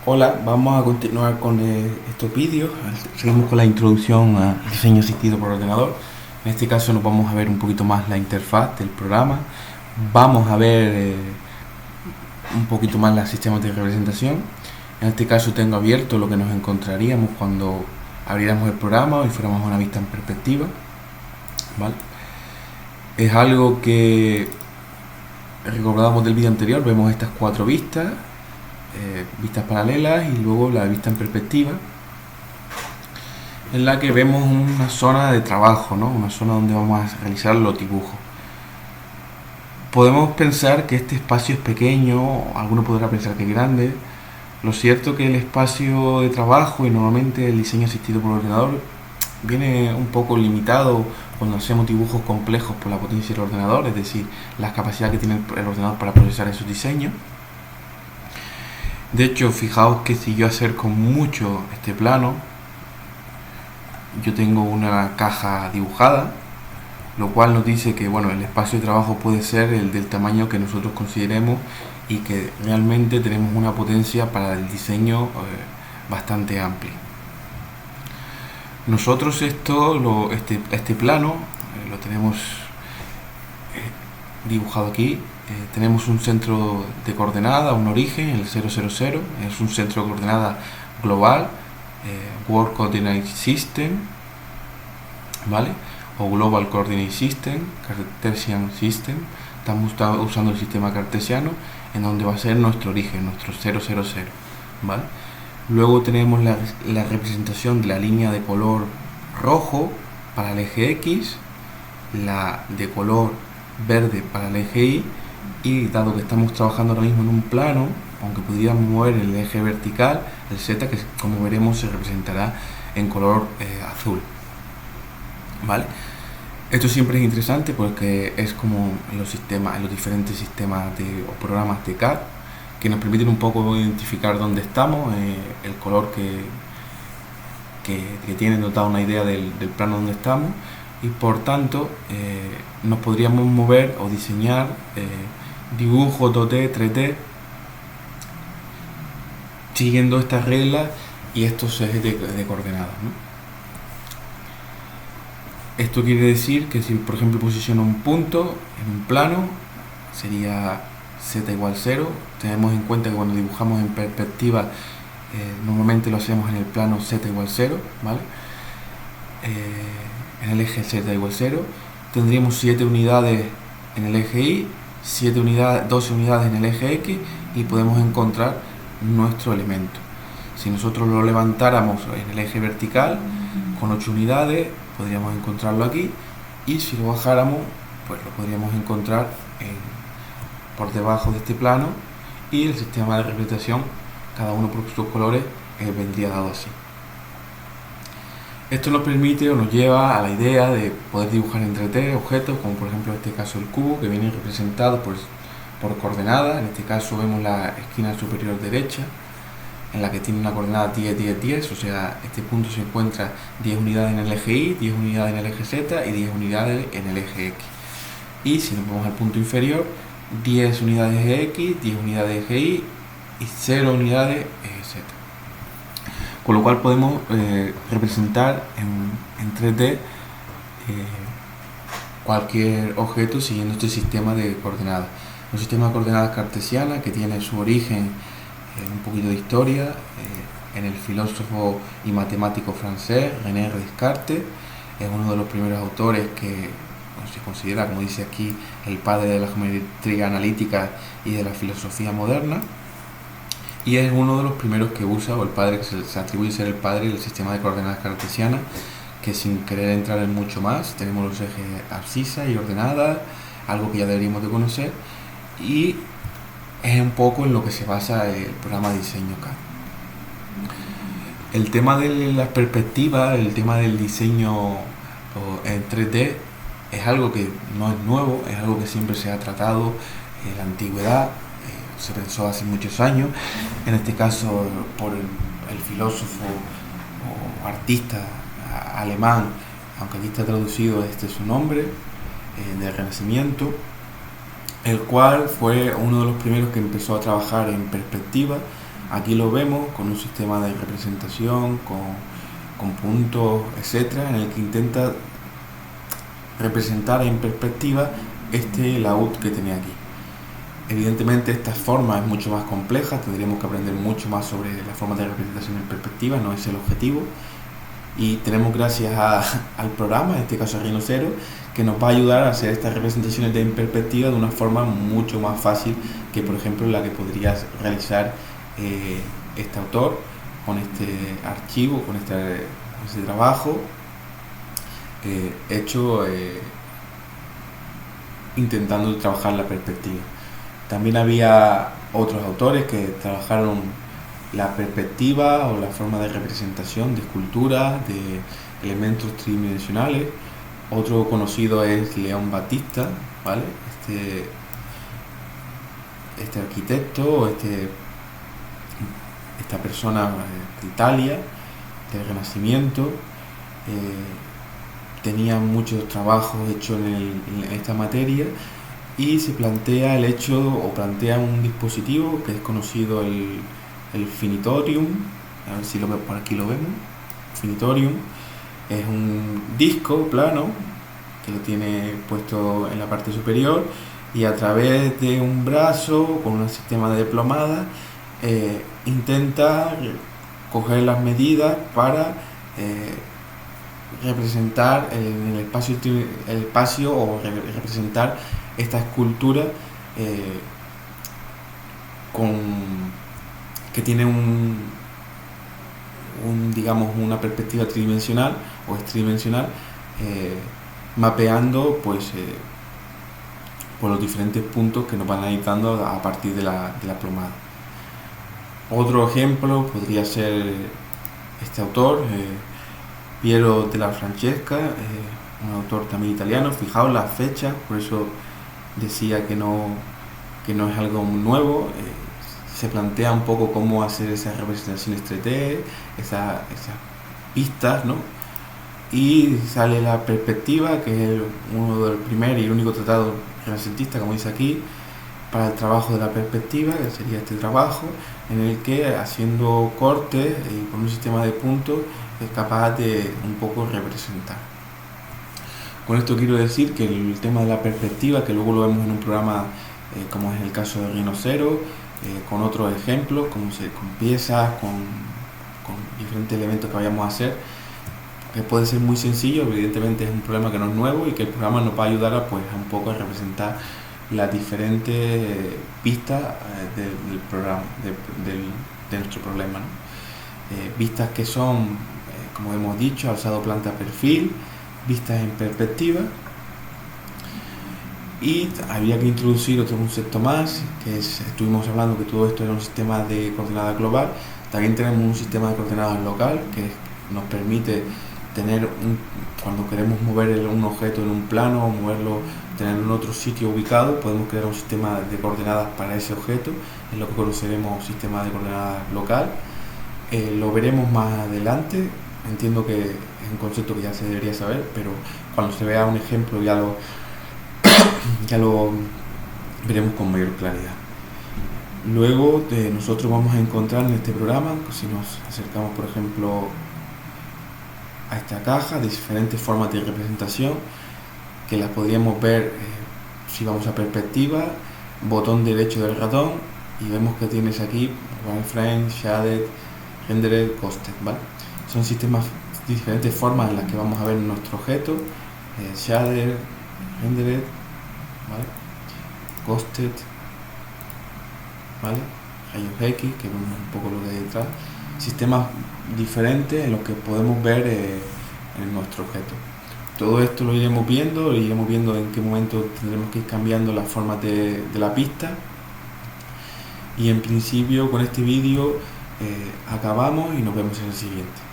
Hola, vamos a continuar con estos vídeos. Seguimos con la introducción a diseño asistido por ordenador. En este caso nos vamos a ver un poquito más la interfaz del programa. Vamos a ver un poquito más los sistemas de representación. En este caso tengo abierto lo que nos encontraríamos cuando abriéramos el programa y fuéramos a una vista en perspectiva. ¿Vale? Es algo que recordamos del vídeo anterior. Vemos estas cuatro vistas. Vistas paralelas y luego la vista en perspectiva, en la que vemos una zona de trabajo, ¿no? Una zona donde vamos a realizar los dibujos. Podemos pensar que este espacio es pequeño, alguno podrá pensar que es grande. Lo cierto es que el espacio de trabajo y normalmente el diseño asistido por ordenador viene un poco limitado cuando hacemos dibujos complejos por la potencia del ordenador, es decir, la capacidad que tiene el ordenador para procesar esos diseños. De hecho, fijaos que si yo acerco mucho este plano, yo tengo una caja dibujada, lo cual nos dice que bueno, el espacio de trabajo puede ser el del tamaño que nosotros consideremos y que realmente tenemos una potencia para el diseño bastante amplia. Nosotros este plano lo tenemos dibujado aquí. Tenemos un centro de coordenada, un origen, el 000, es un centro de coordenada global, World Coordinate System, ¿vale? O Global Coordinate System, Cartesian System. Estamos usando el sistema cartesiano, en donde va a ser nuestro origen, nuestro 000, ¿vale? Luego tenemos la representación de la línea de color rojo para el eje X, la de color verde para el eje Y, y dado que estamos trabajando ahora mismo en un plano, aunque podríamos mover el eje vertical, el Z, que como veremos se representará en color azul, ¿vale? Esto siempre es interesante porque es como en los diferentes sistemas o programas de CAD que nos permiten un poco identificar dónde estamos, el color que tiene nos da una idea del plano donde estamos, y por tanto nos podríamos mover o diseñar dibujos 2D, 3D siguiendo estas reglas y estos ejes de coordenadas, ¿no? Esto quiere decir que si por ejemplo posiciono un punto en un plano, sería z igual 0. Tenemos en cuenta que cuando dibujamos en perspectiva normalmente lo hacemos en el plano z igual 0, ¿vale? En el eje z igual 0 tendríamos 7 unidades en el eje Y, 12 unidades en el eje X, y podemos encontrar nuestro elemento. Si nosotros lo levantáramos en el eje vertical con 8 unidades, podríamos encontrarlo aquí, y si lo bajáramos, pues lo podríamos encontrar por debajo de este plano, y el sistema de representación, cada uno por sus colores, vendría dado así. Esto nos permite o nos lleva a la idea de poder dibujar en 3D objetos, como por ejemplo en este caso el cubo, que viene representado por coordenadas. En este caso vemos la esquina superior derecha, en la que tiene una coordenada 10, 10, 10, o sea, este punto se encuentra 10 unidades en el eje Y, 10 unidades en el eje Z y 10 unidades en el eje X. Y si nos vamos al punto inferior, 10 unidades eje X, 10 unidades eje Y y 0 unidades eje Z. Con lo cual podemos representar en 3D cualquier objeto siguiendo este sistema de coordenadas. Un sistema de coordenadas cartesiana que tiene su origen un poquito de historia en el filósofo y matemático francés René Descartes. Es uno de los primeros autores que se considera, como dice aquí, el padre de la geometría analítica y de la filosofía moderna, y es uno de los primeros que usa, o el padre que se atribuye a ser el padre del sistema de coordenadas cartesianas, que sin querer entrar en mucho más, tenemos los ejes abscisas y ordenadas, algo que ya deberíamos de conocer, y es un poco en lo que se basa el programa de diseño CAD. El tema de las perspectivas, el tema del diseño en 3D, es algo que no es nuevo, es algo que siempre se ha tratado en la antigüedad, se pensó hace muchos años, en este caso por el filósofo o artista alemán, aunque aquí está traducido este es su nombre, del Renacimiento, el cual fue uno de los primeros que empezó a trabajar en perspectiva Aquí lo vemos con un sistema de representación, con puntos, etcétera, en el que intenta representar en perspectiva este laúd que tenía aquí. Evidentemente esta forma es mucho más compleja, tendríamos que aprender mucho más sobre la forma de representación en perspectiva, no es el objetivo. Y tenemos gracias al programa, en este caso Rhino Zero, que nos va a ayudar a hacer estas representaciones en perspectiva de una forma mucho más fácil que, por ejemplo, la que podría realizar este autor con este archivo, con este trabajo hecho intentando trabajar la perspectiva. También había otros autores que trabajaron la perspectiva o la forma de representación de esculturas, de elementos tridimensionales. Otro conocido es León Battista, ¿vale? Este arquitecto, esta persona de Italia, del Renacimiento, tenía muchos trabajos hechos en esta materia, y se plantea plantea un dispositivo que es conocido el Finitorium. A ver si por aquí lo vemos. Finitorium es un disco plano que lo tiene puesto en la parte superior, y a través de un brazo con un sistema de plomada intenta coger las medidas para representar en el espacio o representar esta escultura que tiene digamos una perspectiva tridimensional o es tridimensional, mapeando pues por los diferentes puntos que nos van a ir dando a partir de la plomada. Otro ejemplo podría ser este autor, Piero della Francesca, un autor también italiano. Fijaos las fechas, por eso decía que no es algo nuevo. Se plantea un poco cómo hacer esas representaciones 3D, esas pistas, ¿no? Y sale la perspectiva, que es uno del primer y el único tratado renacentista, como dice aquí, para el trabajo de la perspectiva, que sería este trabajo, en el que haciendo cortes y con un sistema de puntos es capaz de un poco representar. Con esto quiero decir que el tema de la perspectiva, que luego lo vemos en un programa como es el caso de Rhino Zero, con otros ejemplos, con piezas, con diferentes elementos que vayamos a hacer, que puede ser muy sencillo. Evidentemente es un problema que no es nuevo y que el programa nos va a ayudar a un poco a representar las diferentes pistas del programa, de nuestro problema, ¿no? Vistas que son, como hemos dicho, alzado planta perfil, vistas en perspectiva. Y había que introducir otro concepto más, estuvimos hablando que todo esto era un sistema de coordenadas global. También tenemos un sistema de coordenadas local que nos permite tener cuando queremos mover un objeto en un plano o moverlo, tenerlo en otro sitio ubicado, podemos crear un sistema de coordenadas para ese objeto, es lo que conoceremos sistema de coordenadas local. Lo veremos más adelante. Entiendo que es un concepto que ya se debería saber, pero cuando se vea un ejemplo ya lo veremos con mayor claridad. Luego nosotros vamos a encontrar en este programa, si nos acercamos por ejemplo a esta caja, de diferentes formas de representación que las podríamos ver si vamos a perspectiva, botón derecho del ratón, y vemos que tienes aquí wireframe, shaded, rendered, ghosted, ¿vale? Son diferentes formas en las que vamos a ver nuestro objeto, shaded, rendered, ¿vale? Ghosted, ¿vale? Rayos X, que vemos un poco lo que hay detrás. Sistemas diferentes en los que podemos ver en nuestro objeto. Todo esto lo iremos viendo en qué momento tendremos que ir cambiando las formas de la pista. Y en principio con este vídeo acabamos y nos vemos en el siguiente.